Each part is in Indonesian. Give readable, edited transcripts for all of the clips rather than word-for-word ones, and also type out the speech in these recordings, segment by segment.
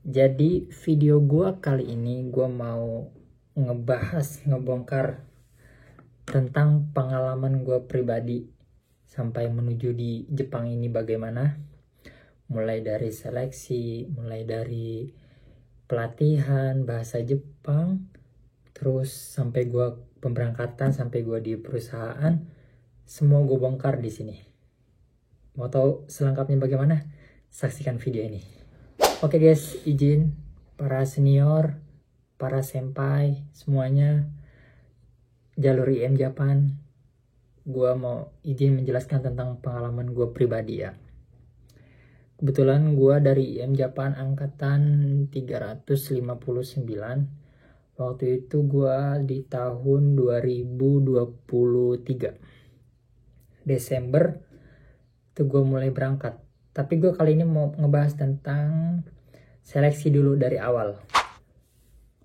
Jadi video gua kali ini gua mau ngebongkar tentang pengalaman gua pribadi sampai menuju di Jepang ini bagaimana. Mulai dari seleksi, mulai dari pelatihan bahasa Jepang, terus sampai gua pemberangkatan, sampai gua di perusahaan, semua gua bongkar di sini. Mau tahu selengkapnya bagaimana? Saksikan video ini. Oke guys, izin para senior, para senpai, semuanya jalur IM Japan, gua mau izin menjelaskan tentang pengalaman gua pribadi ya. Kebetulan gua dari IM Japan angkatan 359. Waktu itu gua di tahun 2023 Desember itu gua mulai berangkat. Tapi gue kali ini mau ngebahas tentang seleksi dulu dari awal.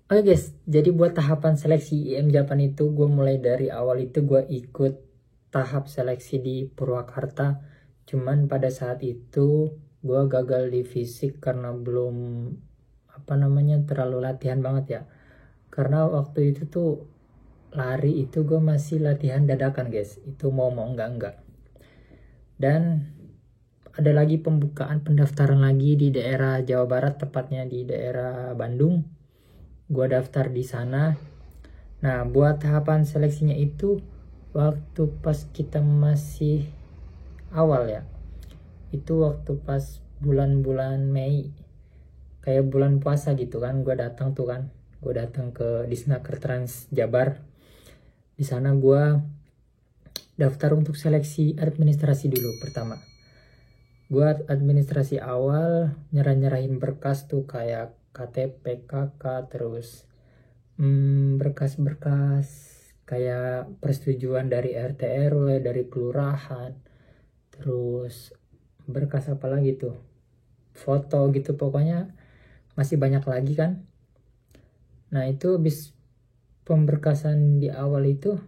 Oke guys, jadi buat tahapan seleksi IM Japan itu gue mulai dari awal itu gue ikut tahap seleksi di Purwakarta. Cuman pada saat itu gue gagal di fisik karena belum terlalu latihan banget ya. Karena waktu itu tuh lari itu gue masih latihan dadakan guys. Itu mau enggak. Dan ada lagi pembukaan pendaftaran lagi di daerah Jawa Barat, tepatnya di daerah Bandung. Gua daftar di sana. Nah, buat tahapan seleksinya itu waktu pas kita masih awal ya. Itu waktu pas bulan-bulan Mei. Kayak bulan puasa gitu kan, gua datang ke Disnaker Trans Jabar. Di sana gua daftar untuk seleksi administrasi dulu pertama. Buat administrasi awal nyerahin berkas tuh kayak KTP, KK, terus berkas-berkas kayak persetujuan dari RT RW, dari kelurahan, terus berkas apa lagi tuh, foto gitu, pokoknya masih banyak lagi kan. Nah itu habis pemberkasan di awal itu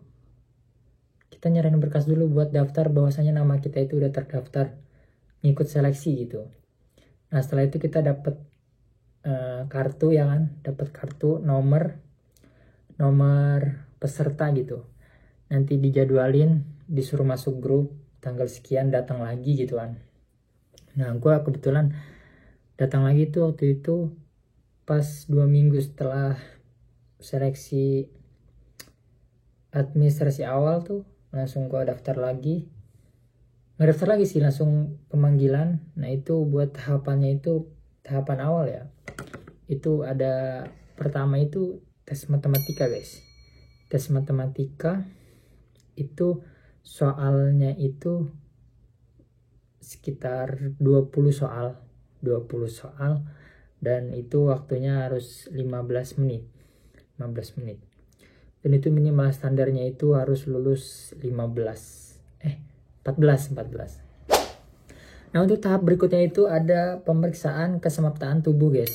kita nyerahin berkas dulu buat daftar bahwasanya nama kita itu udah terdaftar ngikut seleksi gitu. Nah setelah itu kita dapat kartu ya kan, dapat kartu nomor peserta gitu. Nanti dijadwalin, disuruh masuk grup, tanggal sekian datang lagi gitu kan. Nah gue kebetulan datang lagi tuh waktu itu pas 2 minggu setelah seleksi administrasi awal tuh, langsung gue daftar lagi. Nggak daftar lagi sih, langsung pemanggilan. Nah itu buat tahapannya itu tahapan awal ya. Itu ada pertama itu tes matematika guys. Tes matematika itu soalnya itu sekitar 20 soal dan itu waktunya harus 15 menit. Dan itu minimal standarnya itu harus lulus 14. Nah untuk tahap berikutnya itu ada pemeriksaan kesemaptaan tubuh guys.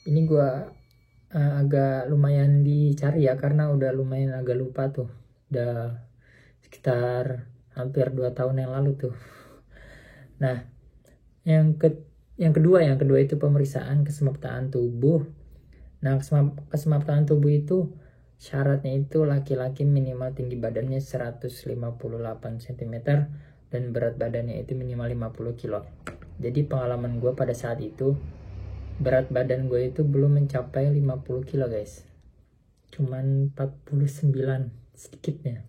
Ini gua agak lumayan dicari ya, karena udah lumayan agak lupa tuh. Udah sekitar hampir 2 tahun yang lalu tuh. Nah yang kedua itu pemeriksaan kesemaptaan tubuh. Nah kesemaptaan tubuh itu syaratnya itu laki-laki minimal tinggi badannya 158 cm dan berat badannya itu minimal 50 kilo. Jadi pengalaman gue pada saat itu, berat badan gue itu belum mencapai 50 kilo guys, cuman 49 sedikitnya.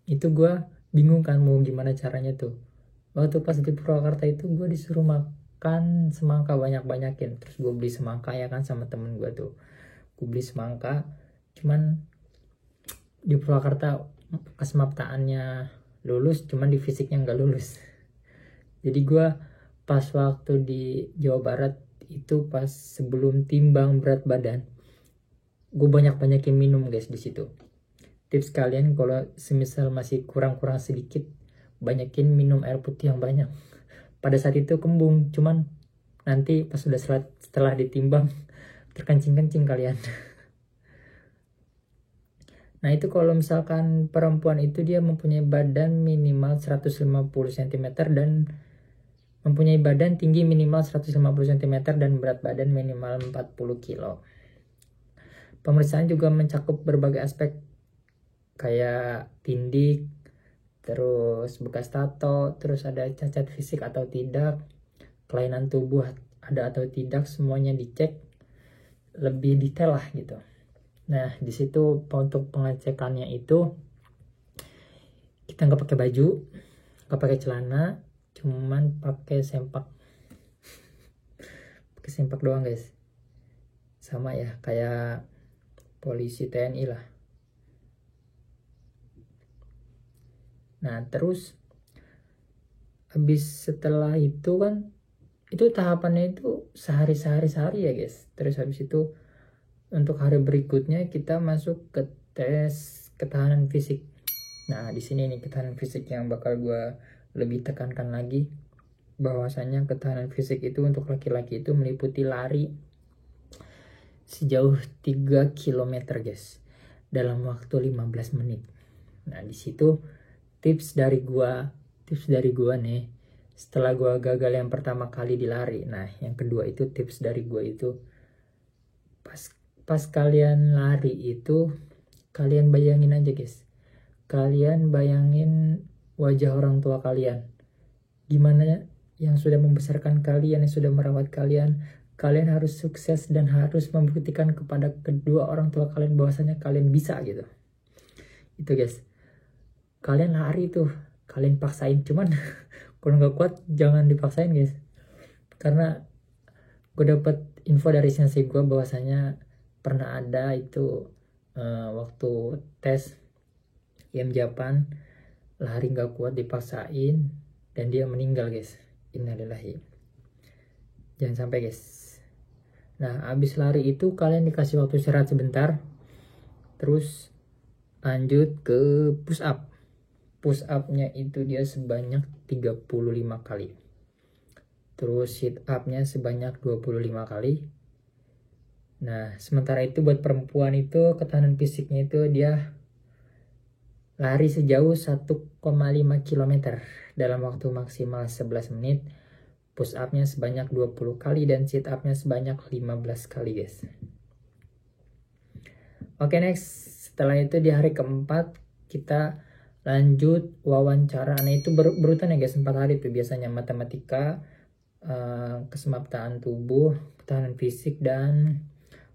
Itu gue bingung kan mau gimana caranya tuh. Waktu pas di Purwakarta itu gue disuruh makan semangka banyak-banyakin. Terus gue beli semangka ya kan sama temen gue tuh. Gue beli semangka, cuman di Purwakarta kesemaptaannya lulus, cuman di fisiknya nggak lulus. Jadi gue pas waktu di Jawa Barat itu, pas sebelum timbang berat badan, gue banyakin minum guys di situ. Tips kalian kalau semisal masih kurang sedikit, banyakin minum air putih yang banyak. Pada saat itu kembung, cuman nanti pas sudah setelah ditimbang terkencing kalian. Nah itu kalau misalkan perempuan itu dia mempunyai badan minimal 150 cm dan mempunyai badan tinggi minimal 150 cm dan berat badan minimal 40 kg. Pemeriksaan juga mencakup berbagai aspek kayak tindik, terus bekas tato, terus ada cacat fisik atau tidak, kelainan tubuh ada atau tidak, semuanya dicek lebih detail lah gitu. Nah, di situ untuk pengecekannya itu kita nggak pakai baju, nggak pakai celana, cuman pakai sempak. Pakai sempak doang, guys. Sama ya, kayak polisi TNI lah. Nah, terus habis setelah itu kan, itu tahapannya itu sehari ya, guys. Terus habis itu untuk hari berikutnya kita masuk ke tes ketahanan fisik. Nah, di sini nih ketahanan fisik yang bakal gue lebih tekankan lagi, bahwasanya ketahanan fisik itu untuk laki-laki itu meliputi lari sejauh 3 km, guys, dalam waktu 15 menit. Nah, di situ tips dari gua nih, setelah gua gagal yang pertama kali di lari. Nah, yang kedua itu tips dari gua itu, pas kalian lari itu, kalian bayangin aja, guys. Kalian bayangin wajah orang tua kalian. Gimana yang sudah membesarkan kalian, yang sudah merawat kalian. Kalian harus sukses dan harus membuktikan kepada kedua orang tua kalian bahwasanya kalian bisa gitu. Itu, guys. Kalian lari tuh, kalian paksain, cuman kalau nggak kuat jangan dipaksain, guys. Karena gue dapet info dari sensei gue bahwasanya pernah ada itu waktu tes IM Japan, lari nggak kuat dipaksain dan dia meninggal, guys. Innalillahi. Jangan sampai, guys. Nah, abis lari itu kalian dikasih waktu istirahat sebentar, terus lanjut ke push up. Push up-nya itu dia sebanyak 35 kali. Terus sit up-nya sebanyak 25 kali. Nah, sementara itu buat perempuan itu ketahanan fisiknya itu dia lari sejauh 1,5 km dalam waktu maksimal 11 menit. Push up-nya sebanyak 20 kali dan sit up-nya sebanyak 15 kali, guys. Oke, next. Setelah itu di hari keempat kita lanjut wawancara. Nah, itu berurutan ya, guys, 4 hari itu biasanya matematika, kesemaptaan tubuh, ketahanan fisik, dan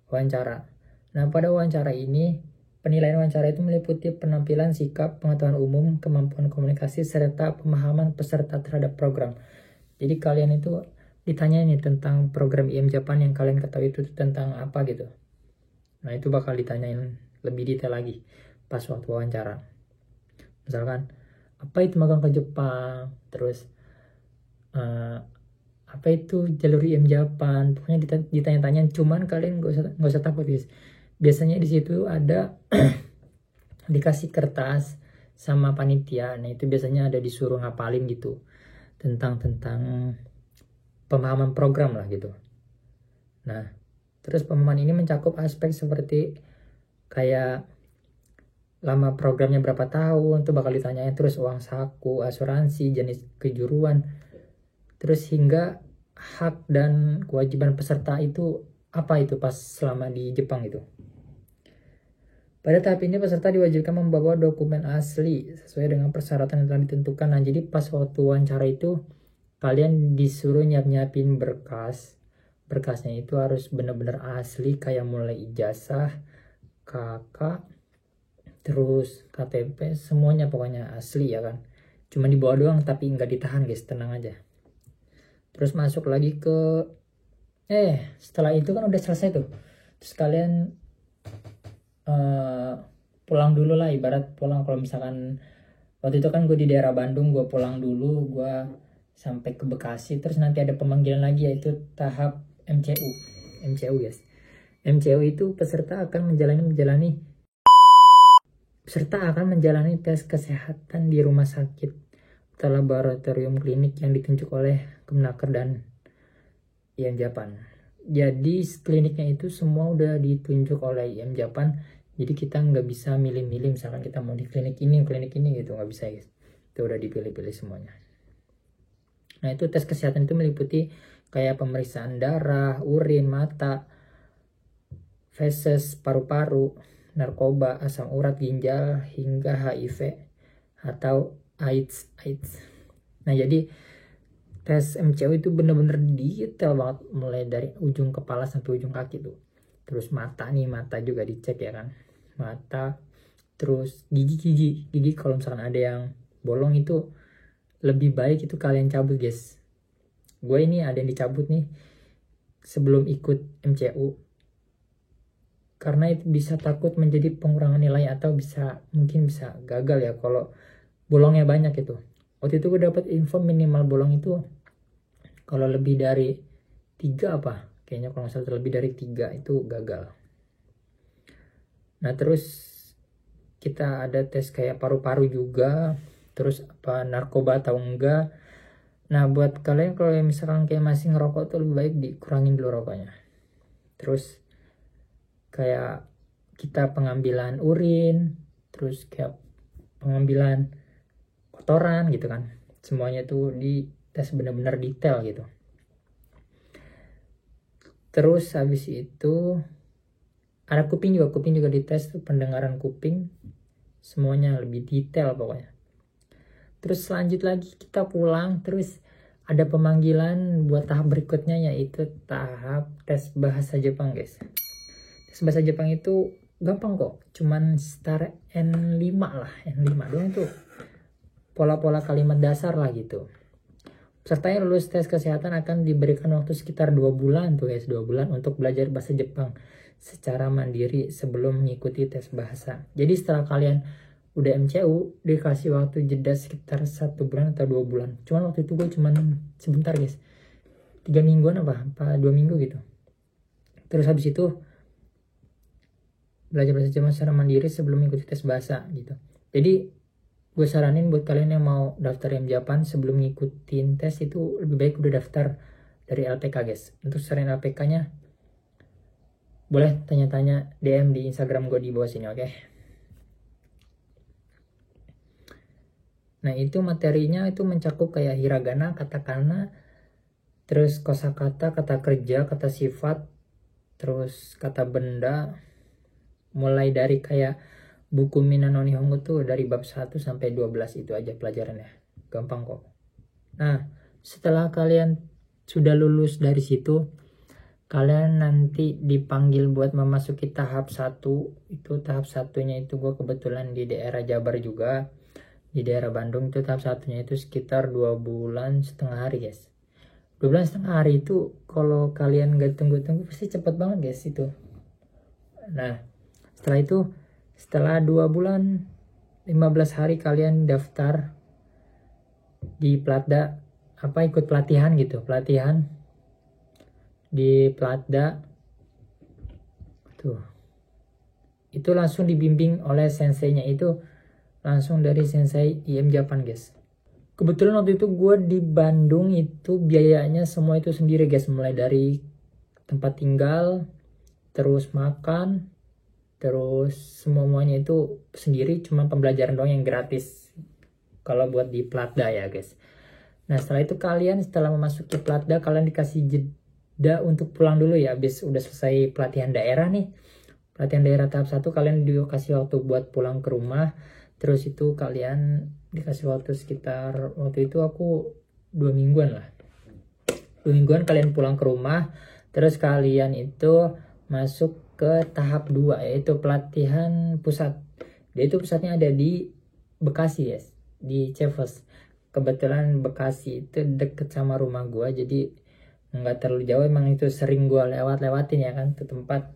wawancara. Nah, pada wawancara ini penilaian wawancara itu meliputi penampilan, sikap, pengetahuan umum, kemampuan komunikasi, serta pemahaman peserta terhadap program. Jadi kalian itu ditanya nih tentang program IM Japan yang kalian ketahui itu tentang apa gitu. Nah, itu bakal ditanyain lebih detail lagi pas waktu wawancara. Misalkan, apa itu magang ke Jepang? Terus, apa itu jalur IM Japan? Pokoknya ditanya-tanya, cuman kalian gak usah takut, guys. Biasanya di situ ada dikasih kertas sama panitia. Nah, itu biasanya ada disuruh ngapalin gitu tentang pemahaman program lah gitu. Nah, terus pemahaman ini mencakup aspek seperti kayak lama programnya berapa tahun, tuh bakal ditanyain, terus uang saku, asuransi, jenis kejuruan, terus hingga hak dan kewajiban peserta itu apa itu pas selama di Jepang itu. Pada tahap ini peserta diwajibkan membawa dokumen asli sesuai dengan persyaratan yang telah ditentukan. Nah, jadi pas waktu wawancara itu kalian disuruh nyiapin berkas. Berkasnya itu harus benar-benar asli, kayak mulai ijazah, KK, terus KTP, semuanya pokoknya asli ya kan. Cuma dibawa doang tapi nggak ditahan, guys, tenang aja. Terus masuk lagi ke setelah itu kan udah selesai tuh. Terus kalian pulang dulu lah, ibarat pulang. Kalau misalkan waktu itu kan gue di daerah Bandung, gue pulang dulu, gue sampai ke Bekasi, terus nanti ada pemanggilan lagi, yaitu tahap MCU, guys. MCU itu peserta akan menjalani tes kesehatan di rumah sakit atau laboratorium klinik yang ditunjuk oleh Kemenaker dan IM Japan. Jadi kliniknya itu semua udah ditunjuk oleh IM Japan. Jadi kita nggak bisa milih-milih, misalkan kita mau di klinik ini gitu, nggak bisa, guys. Itu udah dipilih-pilih semuanya. Nah itu tes kesehatan itu meliputi kayak pemeriksaan darah, urin, mata, feses, paru-paru, narkoba, asam urat, ginjal, hingga HIV atau AIDS. Nah jadi tes MCO itu bener-bener detail banget, mulai dari ujung kepala sampai ujung kaki tuh. Terus mata juga dicek ya kan, mata. Terus gigi kalau misalkan ada yang bolong itu lebih baik itu kalian cabut guys. Gue ini ada yang dicabut nih sebelum ikut MCU, karena itu bisa takut menjadi pengurangan nilai atau mungkin bisa gagal ya kalau bolongnya banyak itu. Waktu itu gue dapat info minimal bolong itu kalau lebih dari 3 kayaknya kalau nggak salah lebih dari 3 itu gagal. Nah terus kita ada tes kayak paru-paru juga, terus narkoba atau enggak. Nah buat kalian kalau misalkan kayak masih ngerokok tuh lebih baik dikurangin dulu rokoknya. Terus kayak kita pengambilan urin, terus kayak pengambilan kotoran gitu kan, semuanya tuh di tes benar-benar detail gitu. Terus habis itu ada kuping juga dites tuh, pendengaran kuping semuanya lebih detail pokoknya. Terus lanjut lagi kita pulang, terus ada pemanggilan buat tahap berikutnya, yaitu tahap tes bahasa Jepang guys. Tes bahasa Jepang itu gampang kok, cuman setara N5 doang tuh, pola-pola kalimat dasar lah gitu. Peserta yang lulus tes kesehatan akan diberikan waktu sekitar 2 bulan tuh guys, 2 bulan untuk belajar bahasa Jepang secara mandiri sebelum mengikuti tes bahasa. Jadi setelah kalian udah MCU dikasih waktu jeda sekitar 1 bulan atau 2 bulan. Cuman waktu itu gue cuman sebentar guys, 3 mingguan apa 2 minggu gitu. Terus habis itu belajar bahasa Jepang secara mandiri sebelum mengikuti tes bahasa gitu. Jadi gue saranin buat kalian yang mau daftar Japan sebelum ngikutin tes itu lebih baik udah daftar dari LPK guys. Untuk saran LPK nya boleh tanya-tanya DM di Instagram gue di bawah sini, oke? Nah itu materinya itu mencakup kayak hiragana, katakana, terus kosakata, kata kerja, kata sifat, terus kata benda, mulai dari kayak buku Mina no Nihongo tuh dari bab 1 sampai 12 itu aja pelajarannya. Gampang kok. Nah, setelah kalian sudah lulus dari situ, kalian nanti dipanggil buat memasuki tahap 1. Itu tahap 1-nya itu gue kebetulan di daerah Jabar juga. Di daerah Bandung itu tahap 1-nya itu sekitar 2 bulan setengah hari guys. 2 bulan setengah hari itu kalau kalian gak tunggu-tunggu pasti cepet banget guys itu. Nah, setelah itu setelah 2 bulan 15 hari kalian daftar di Platda, ikut pelatihan gitu, pelatihan di Platda tuh. Itu langsung dibimbing oleh senseinya, itu langsung dari sensei IM Japan guys. Kebetulan waktu itu gue di Bandung itu biayanya semua itu sendiri guys, mulai dari tempat tinggal, terus makan, terus semuanya itu sendiri, cuma pembelajaran doang yang gratis kalau buat di Platda ya guys. Nah setelah itu kalian setelah memasuki Platda kalian dikasih jeda untuk pulang dulu ya, habis udah selesai pelatihan daerah nih, pelatihan daerah tahap 1 kalian dikasih waktu buat pulang ke rumah. Terus itu kalian dikasih waktu sekitar, waktu itu aku 2 mingguan lah, 2 mingguan kalian pulang ke rumah. Terus kalian itu masuk ke tahap 2 yaitu pelatihan pusat. Dia itu pusatnya ada di Bekasi guys, di Cefes. Kebetulan Bekasi itu deket sama rumah gua, jadi nggak terlalu jauh, emang itu sering gua lewatin ya kan, tuh tempat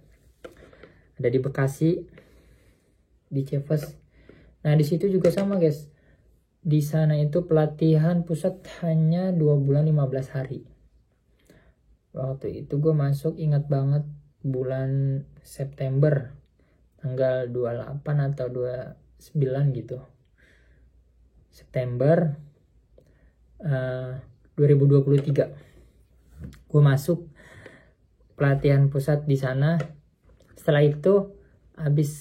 ada di Bekasi, di Cefes. Nah di situ juga sama guys, di sana itu pelatihan pusat hanya 2 bulan 15 hari. Waktu itu gue masuk, ingat banget, bulan September tanggal 28 atau 29 gitu, September 2023 gue masuk pelatihan pusat di sana. Setelah itu habis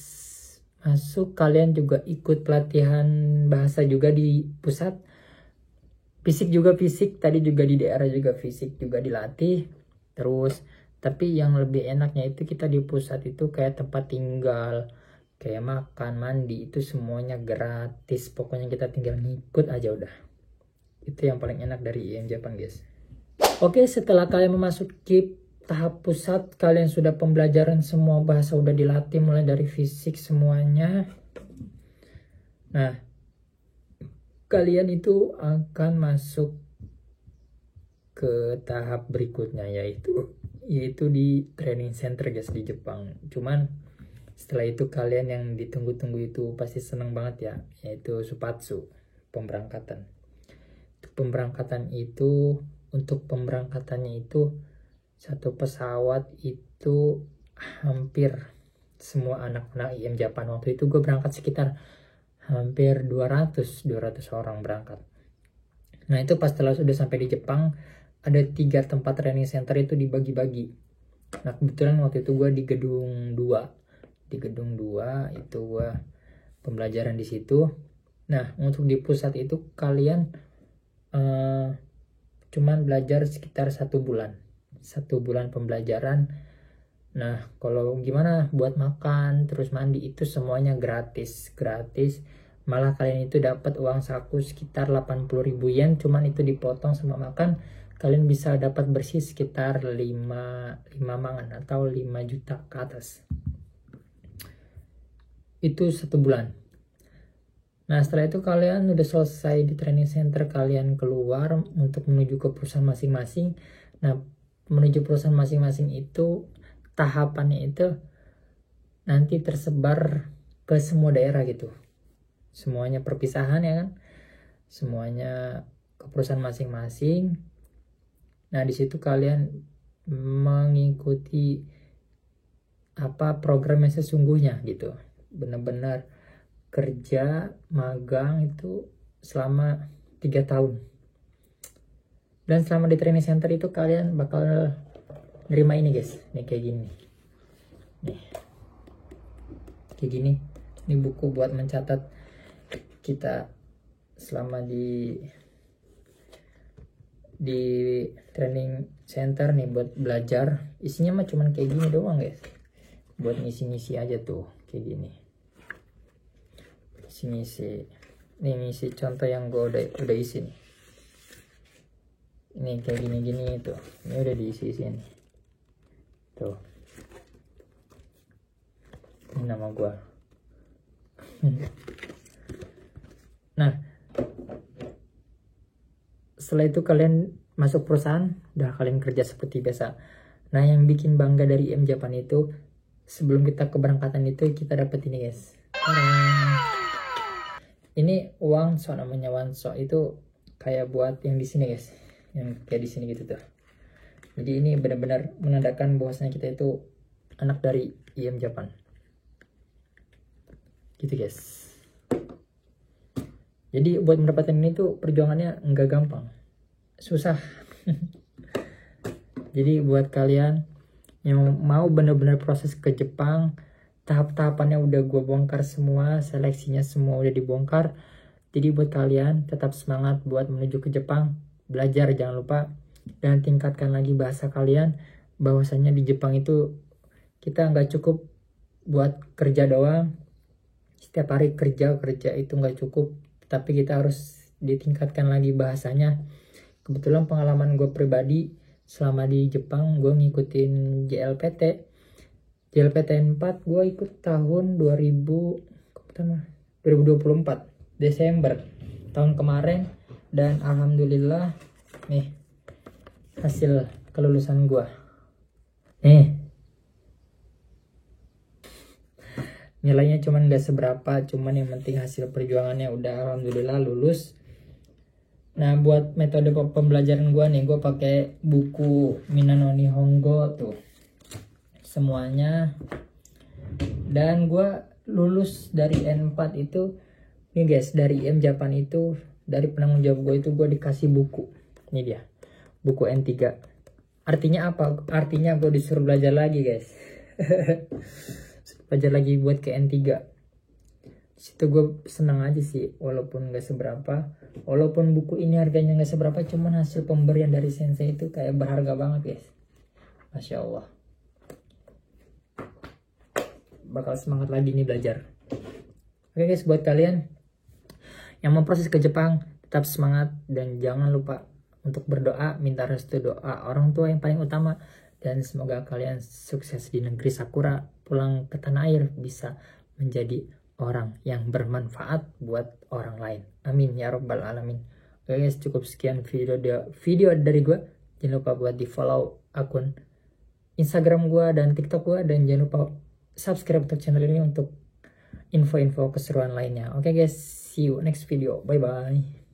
masuk kalian juga ikut pelatihan bahasa juga di pusat. fisik tadi juga di daerah juga fisik juga dilatih terus. Tapi yang lebih enaknya itu kita di pusat itu kayak tempat tinggal, kayak makan, mandi itu semuanya gratis. Pokoknya kita tinggal ngikut aja udah. Itu yang paling enak dari IM Japan guys. Oke, setelah kalian memasuki tahap pusat, kalian sudah pembelajaran semua bahasa udah dilatih mulai dari fisik semuanya. Nah, kalian itu akan masuk ke tahap berikutnya yaitu di training center guys di Jepang. Cuman setelah itu kalian yang ditunggu-tunggu itu pasti seneng banget ya, yaitu Supatsu, pemberangkatan. Pemberangkatan itu, untuk pemberangkatannya itu satu pesawat itu hampir semua anak-anak IM Japan. Waktu itu gue berangkat sekitar hampir 200 orang berangkat. Nah itu pas setelah sudah sampai di Jepang, ada 3 tempat training center itu dibagi-bagi. Nah kebetulan waktu itu gue di gedung 2. Di gedung 2 itu gue pembelajaran di situ. Nah untuk di pusat itu kalian cuman belajar sekitar 1 bulan. 1 bulan pembelajaran. Nah kalau gimana buat makan terus mandi itu semuanya gratis. Malah kalian itu dapat uang saku sekitar 80.000 yen, cuman itu dipotong sama makan. Kalian bisa dapat bersih sekitar 5 mangan atau 5 juta ke atas. Itu 1 bulan. Nah setelah itu kalian udah selesai di training center, kalian keluar untuk menuju ke perusahaan masing-masing. Nah menuju perusahaan masing-masing itu tahapannya itu nanti tersebar ke semua daerah gitu. Semuanya perpisahan ya kan. Semuanya ke perusahaan masing-masing. Nah di situ kalian mengikuti program yang sesungguhnya gitu. Benar-benar kerja magang itu selama 3 tahun. Dan selama di training center itu kalian bakal nerima ini guys. Nih kayak gini. Nih. Kayak gini. Ini buku buat mencatat kita selama di training center nih buat belajar. Isinya mah cuman kayak gini doang guys, buat ngisi-ngisi aja tuh kayak gini, ngisi nih, ngisi contoh yang gue udah isi nih. Ini kayak gini tuh, ini udah diisi nih tuh, ini nama gue. Nah setelah itu kalian masuk perusahaan, udah kalian kerja seperti biasa. Nah yang bikin bangga dari IM Japan itu, sebelum kita keberangkatan itu kita dapat ini guys. Ini wanso, namanya wanso. Itu kayak buat yang di sini guys, yang kayak di sini gitu tuh. Jadi ini benar-benar menandakan bahwasanya kita itu anak dari IM Japan gitu guys. Jadi buat mendapatkan ini tuh perjuangannya nggak gampang, susah. Jadi buat kalian yang mau benar-benar proses ke Jepang, tahap-tahapannya udah gue bongkar semua, seleksinya semua udah dibongkar. Jadi buat kalian tetap semangat buat menuju ke Jepang, belajar jangan lupa, dan tingkatkan lagi bahasa kalian. Bahwasanya di Jepang itu kita nggak cukup buat kerja doang, setiap hari kerja itu nggak cukup, tapi kita harus ditingkatkan lagi bahasanya. Kebetulan pengalaman gue pribadi selama di Jepang, gue ngikutin JLPT 4, gue ikut tahun 2024 Desember tahun kemarin, dan alhamdulillah nih hasil kelulusan gue nih. Nilainya cuman gak seberapa, cuman yang penting hasil perjuangannya udah alhamdulillah lulus. Nah buat metode pembelajaran gue nih, gue pakai buku Minano Nihongo tuh semuanya, dan gue lulus dari N4 itu nih guys. Dari IM Japan itu, dari penanggung jawab gue itu, gue dikasih buku, ini dia buku N3. Artinya apa? Artinya gue disuruh belajar lagi guys. Belajar lagi buat ke N3. situ gue senang aja sih, walaupun gak seberapa, walaupun buku ini harganya gak seberapa, cuman hasil pemberian dari sensei itu kayak berharga banget guys. Masya Allah, bakal semangat lagi nih belajar. Oke guys, buat kalian yang mau proses ke Jepang, tetap semangat dan jangan lupa untuk berdoa, minta restu doa orang tua yang paling utama, dan semoga kalian sukses di negeri Sakura, pulang ke tanah air bisa menjadi orang yang bermanfaat buat orang lain. Amin ya robbal alamin. Oke guys, cukup sekian video dari gue. Jangan lupa buat di follow akun Instagram gue dan TikTok gue, dan jangan lupa subscribe untuk channel ini untuk info-info keseruan lainnya. Oke guys, see you next video. Bye bye.